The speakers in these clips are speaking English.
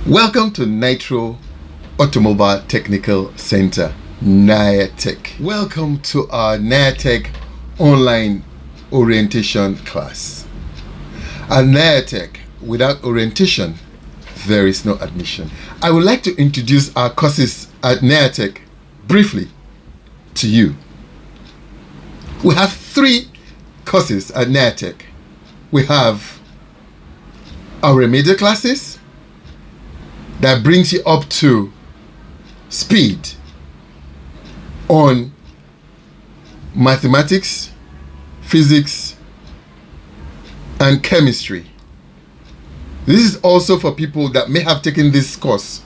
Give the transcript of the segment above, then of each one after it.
Welcome to Nitro Automobile Technical Center, NIATEC. Welcome to our NIATEC online orientation class. At NIATEC, without orientation, there is no admission. I would like to introduce our courses at NIATEC briefly to you. We have 3 courses at NIATEC. We have our remedial classes that brings you up to speed on mathematics, physics, and chemistry. This is also for people that may have taken this course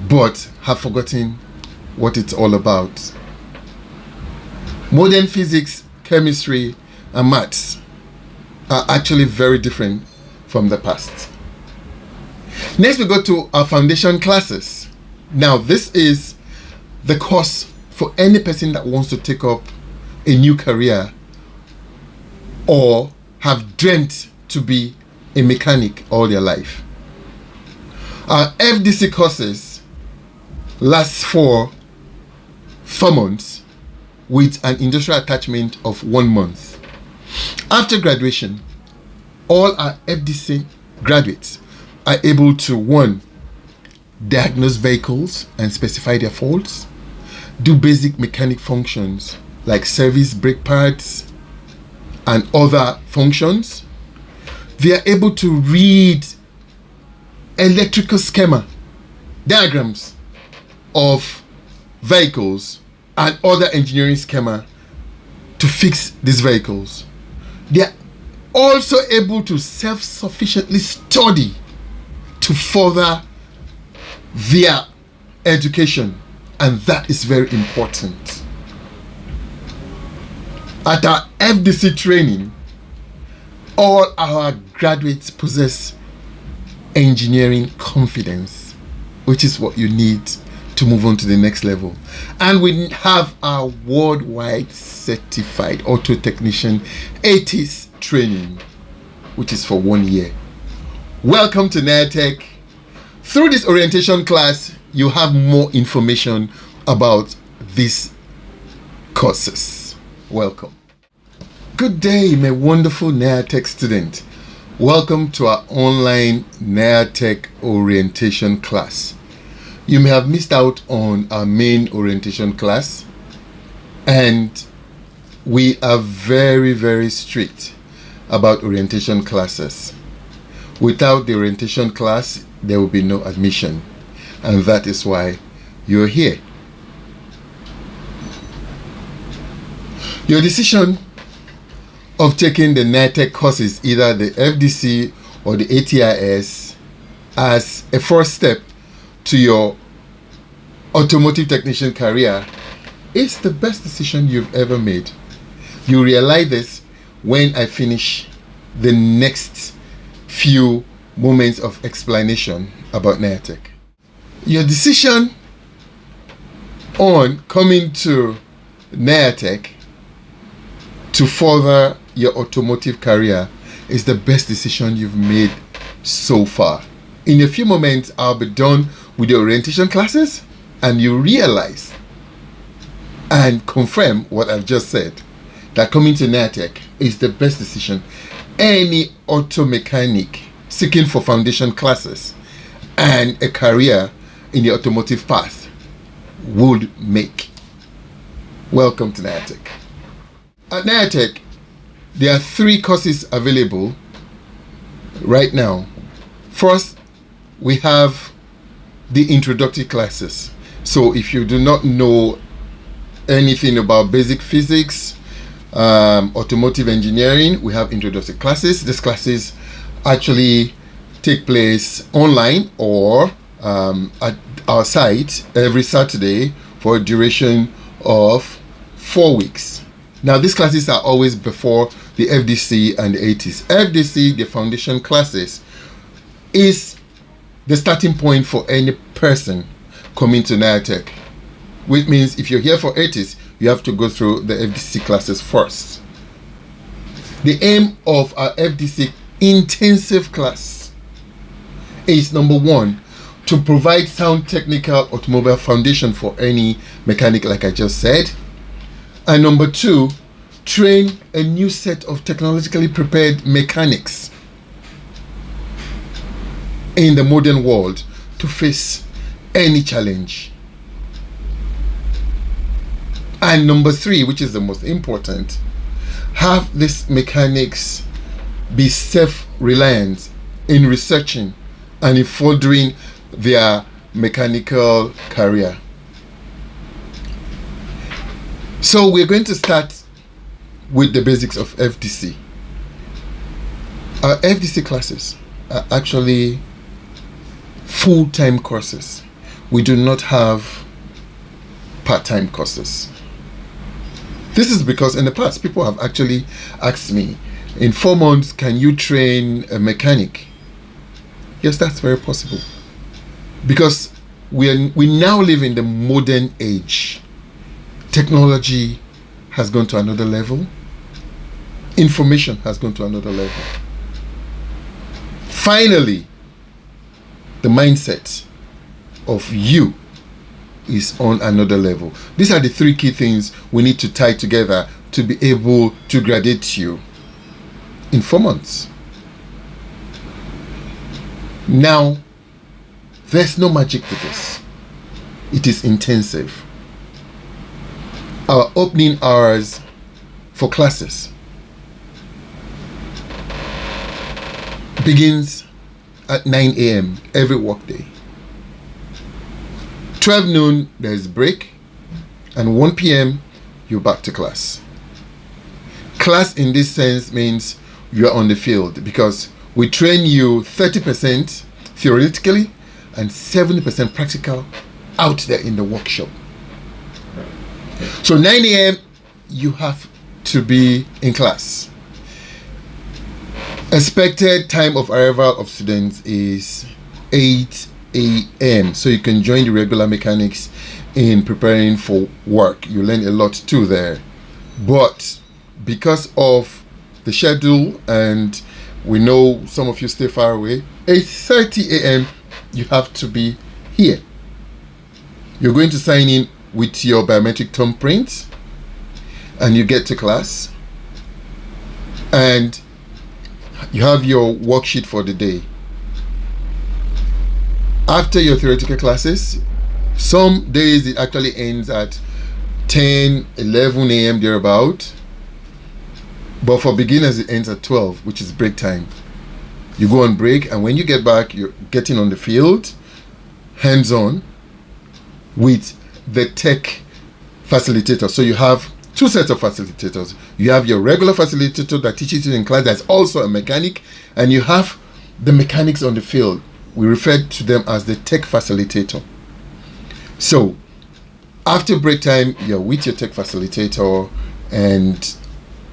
but have forgotten what it's all about. Modern physics, chemistry, and maths are actually very different from the past. Next, we go to our foundation classes. Now, this is the course for any person that wants to take up a new career or have dreamt to be a mechanic all their life. Our FDC courses last for 4 months with an industrial attachment of 1 month. After graduation, all our FDC graduates are able to 1. Diagnose vehicles and specify their faults, do basic mechanic functions like service brake pads and other functions. They are able to read electrical schema, diagrams of vehicles and other engineering schema to fix these vehicles. They are also able to self-sufficiently study to further their education, and that is very important. At our FDC training, all our graduates possess engineering confidence, which is what you need to move on to the next level. And we have our worldwide certified auto technician ATIS training, which is for 1 year. Welcome to NIATEC. Through this orientation class, you have more information about these courses. Welcome. Good day, my wonderful NIATEC student. Welcome to our online NIATEC orientation class. You may have missed out on our main orientation class, and we are very, very strict about orientation classes. Without the orientation class, there will be no admission, and that is why you're here. Your decision of taking the NIATEC courses, either the FDC or the ATIS, as a first step to your automotive technician career is the best decision you've ever made. You realize this when I finish the next few moments of explanation about NIATEC. Your decision on coming to NIATEC to further your automotive career is the best decision you've made so far. In a few moments, I'll be done with the orientation classes, and you realize and confirm what I've just said, that coming to NIATEC is the best decision any auto mechanic seeking for foundation classes and a career in the automotive path would make. Welcome to NIATEC. At NIATEC, there are 3 courses available right now. First, we have the introductory classes. So if you do not know anything about basic physics, automotive engineering, we have introductory classes. These classes actually take place online or at our site every Saturday for a duration of 4 weeks. Now, these classes are always before the FDC and the ATIS. FDC, the foundation classes, is the starting point for any person coming to NIATEC, which means if you're here for ATIS, you have to go through the FDC classes first. The aim of our FDC intensive class is, number 1, to provide sound technical automobile foundation for any mechanic, like I just said. And number 2, train a new set of technologically prepared mechanics in the modern world to face any challenge. And number 3, which is the most important, have these mechanics be self-reliant in researching and in furthering their mechanical career. So we're going to start with the basics of FDC. Our FDC classes are actually full-time courses. We do not have part-time courses. This is because in the past, people have actually asked me, in 4 months, can you train a mechanic? Yes, that's very possible. Because we now live in the modern age. Technology has gone to another level. Information has gone to another level. Finally, the mindset of you is on another level. These are the 3 key things we need to tie together to be able to graduate you in 4 months. Now, there's no magic to this. It is intensive. Our opening hours for classes begins at 9 a.m. every workday. 12 noon, there's break, and 1 p.m. you're back to class. Class in this sense means you're on the field, because we train you 30% theoretically and 70% practical out there in the workshop. So 9 a.m. you have to be in class. Expected time of arrival of students is 8 a.m. so you can join the regular mechanics in preparing for work. You learn a lot too there. But because of the schedule, and we know some of you stay far away, 8:30 a.m. you have to be here. You're going to sign in with your biometric thumbprint, and you get to class, and you have your worksheet for the day. After your theoretical classes, some days it actually ends at 10, 11 a.m. thereabout. But for beginners, it ends at 12, which is break time. You go on break, and when you get back, you're getting on the field, hands-on, with the tech facilitator. So you have 2 sets of facilitators. You have your regular facilitator that teaches you in class, that's also a mechanic, and you have the mechanics on the field. We refer to them as the tech facilitator. So after break time, you're with your tech facilitator, and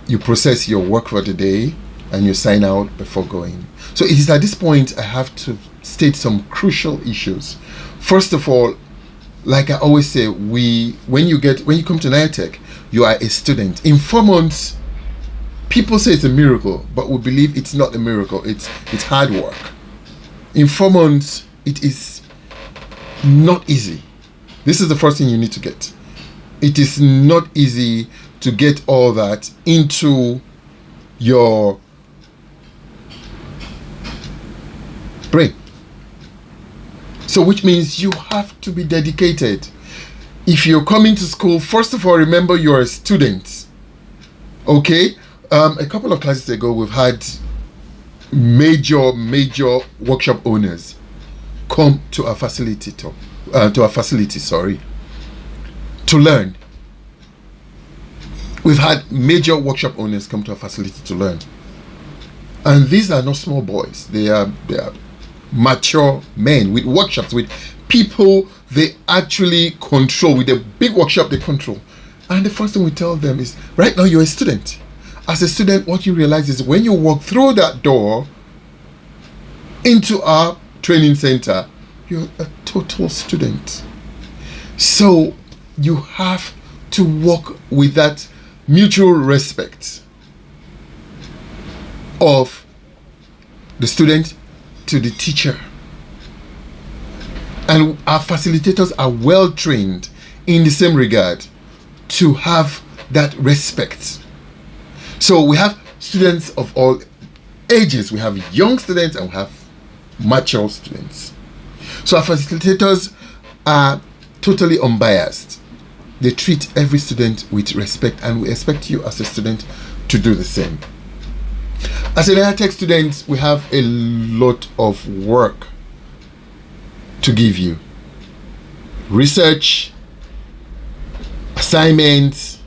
you process your work for the day, and you sign out before going. So it is at this point I have to state some crucial issues. First of all, like I always say, when you come to NIATEC, you are a student. In 4 months, people say it's a miracle, but we believe it's not a miracle. It's hard work. In 4 months, it is not easy. This is the first thing you need to get. It is not easy to get all that into your brain. So which means you have to be dedicated. If you're coming to school, first of all, remember you're a student. Okay? A couple of classes ago, we've had major workshop owners come to our facility to learn. We've had major workshop owners come to our facility to learn, and these are not small boys. They are mature men with workshops, with people they actually control, with a big workshop they control. And the first thing we tell them is, right now you're a student. As a student, what you realize is when you walk through that door into our training center, you're a total student. So you have to work with that mutual respect of the student to the teacher. And our facilitators are well trained in the same regard to have that respect. So we have students of all ages. We have young students and we have mature students. So our facilitators are totally unbiased. They treat every student with respect, and we expect you as a student to do the same. As an NIATEC student, we have a lot of work to give you. Research, assignments,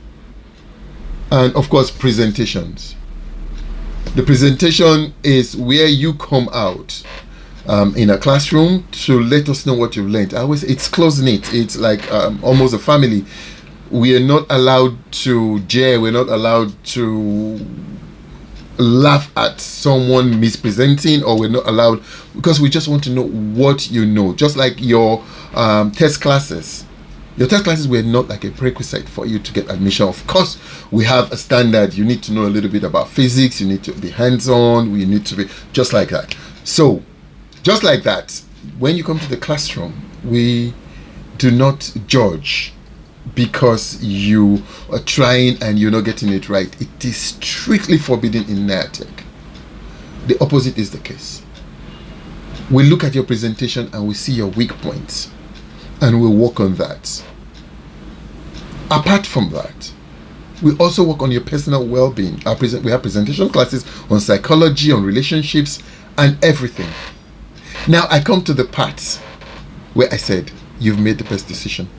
and of course presentations. The presentation is where you come out in a classroom to let us know what you've learned. It's close-knit. It's like almost a family. We are not allowed to jeer. We're not allowed to laugh at someone mispresenting, or we're not allowed, because we just want to know what you know. Just like your test classes. Your test classes were not like a prerequisite for you to get admission. Of course, we have a standard. You need to know a little bit about physics. You need to be hands-on. You need to be just like that. So, just like that, when you come to the classroom, we do not judge because you are trying and you're not getting it right. It is strictly forbidden in NIATEC. The opposite is the case. We look at your presentation and we see your weak points, and we work on that. Apart from that, we also work on your personal well-being. We have presentation classes on psychology, on relationships, and everything. Now I come to the part where I said you've made the best decision.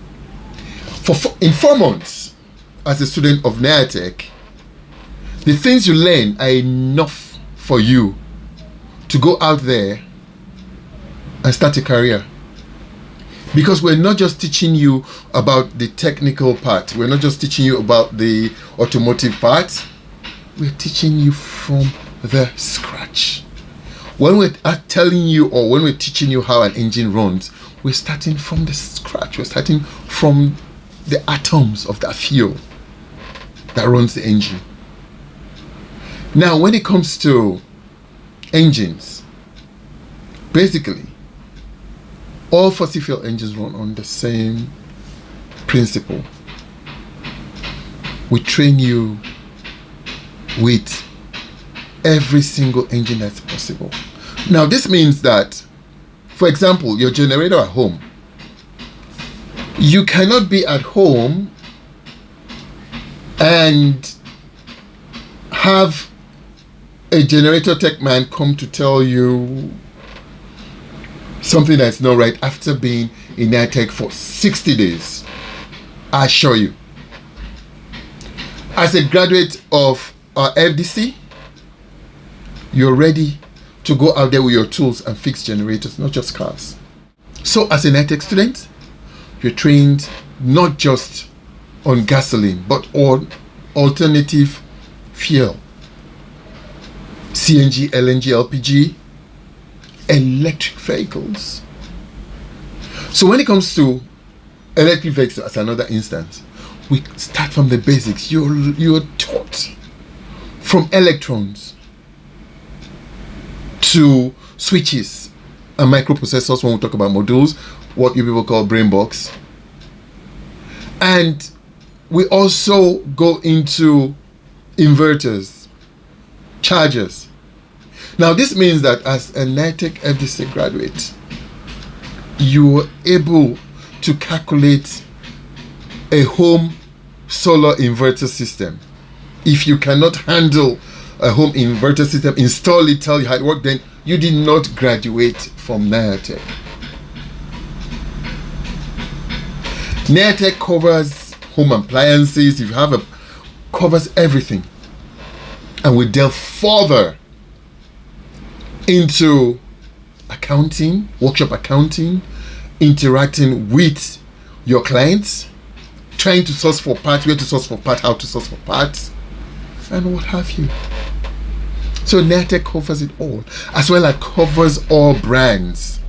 In 4 months, as a student of NIATEC, the things you learn are enough for you to go out there and start a career. Because we're not just teaching you about the technical part. We're not just teaching you about the automotive part. We're teaching you from the scratch. When we're telling you, or when we're teaching you how an engine runs, we're starting from the scratch. We're starting from the atoms of that fuel that runs the engine. Now, when it comes to engines, basically, all fossil fuel engines run on the same principle. We train you with every single engine that's possible. Now, this means that, for example, your generator at home, you cannot be at home and have a generator tech man come to tell you something that's not right after being in NIATEC for 60 days. I assure you. As a graduate of our FDC, you're ready to go out there with your tools and fix generators, not just cars. So as a NIATEC student, you're trained not just on gasoline, but on alternative fuel. CNG, LNG, LPG, electric vehicles. So when it comes to electric vehicles as another instance, we start from the basics. You're taught from electrons to switches and microprocessors when we talk about modules, what you people call brain box. And we also go into inverters, chargers. Now this means that as a NIATEC FDC graduate, you are able to calculate a home solar inverter system. If you cannot handle a home inverter system, install it, tell you how it works, then you did not graduate from NIATEC. NIATEC covers home appliances. If you have covers everything. And we delve further into accounting, workshop accounting, interacting with your clients, trying to source for parts, where to source for parts, how to source for parts, and what have you. So NIATEC covers it all, as well as covers all brands,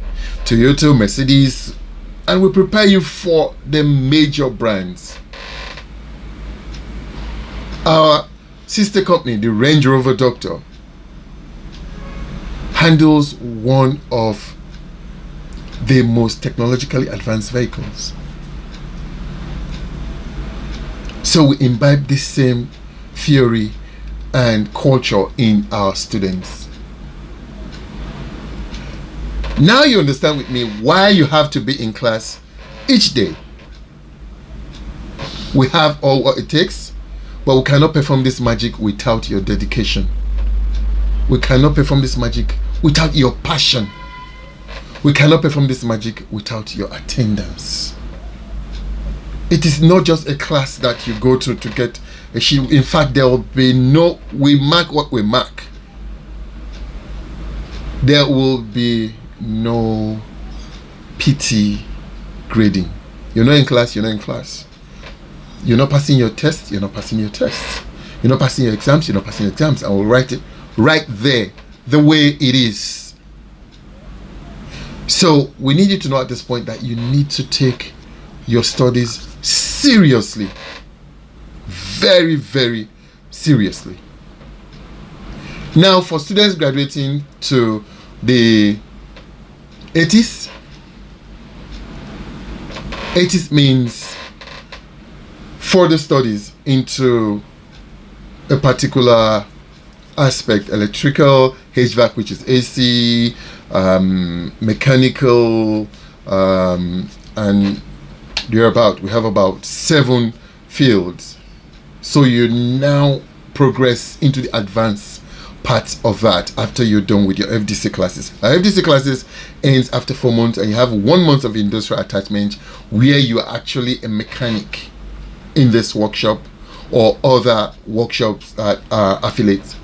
Toyota, Mercedes, and we prepare you for the major brands. Our sister company, the Range Rover Doctor, handles one of the most technologically advanced vehicles. So we imbibe this same theory and culture in our students. Now you understand with me why you have to be in class each day. We have all what it takes, but we cannot perform this magic without your dedication. We cannot perform this magic without your passion. We cannot perform this magic without your attendance. It is not just a class that you go to get a sheet. In fact, there will be no, we mark what we mark. There will be no PT grading. You're not in class, you're not in class. You're not passing your test, you're not passing your tests. You're not passing your exams, you're not passing your exams. I will write it right there, the way it is. So we need you to know at this point that you need to take your studies seriously. Very, very seriously. Now, for students graduating to the 80s, 80s means further studies into a particular aspect, electrical, HVAC, which is AC, mechanical, and thereabout. We have about 7 fields. So you now progress into the advanced part of that after you're done with your FDC classes. Our FDC classes ends after 4 months, and you have 1 month of industrial attachment where you are actually a mechanic in this workshop or other workshops that are affiliates.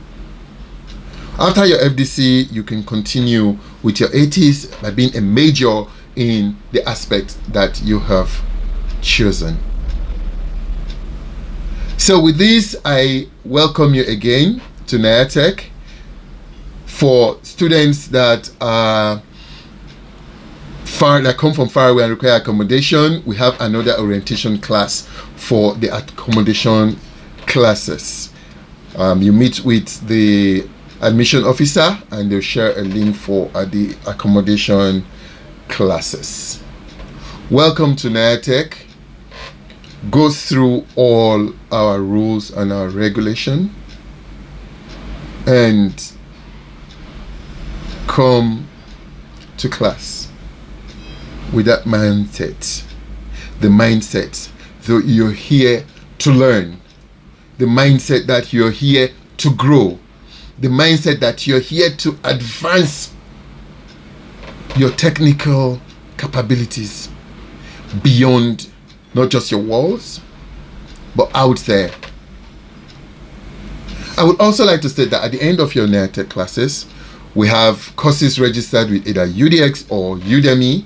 After your FDC, you can continue with your 80s by being a major in the aspect that you have chosen. So with this, I welcome you again to NIATEC. For students that are that come from far away and require accommodation, we have another orientation class for the accommodation classes. You meet with the admission officer and they'll share a link for the accommodation classes. Welcome to NIATEC. Go through all our rules and our regulation and come to class with that mindset. The mindset that you're here to learn. The mindset that you're here to grow. The mindset that you're here to advance your technical capabilities beyond not just your walls, but out there. I would also like to state that at the end of your NIATEC classes, we have courses registered with either UDX or Udemy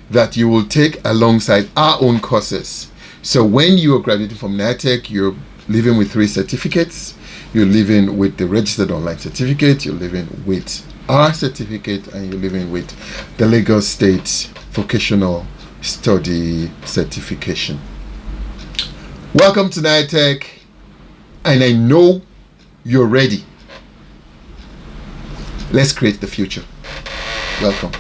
that you will take alongside our own courses. So when you are graduating from NIATEC, you're leaving with 3 certificates. You're leaving with the registered online certificate, you're leaving with our certificate, and you're leaving with the Lagos State Vocational Study Certification. Welcome to NIATEC, and I know you're ready. Let's create the future. Welcome.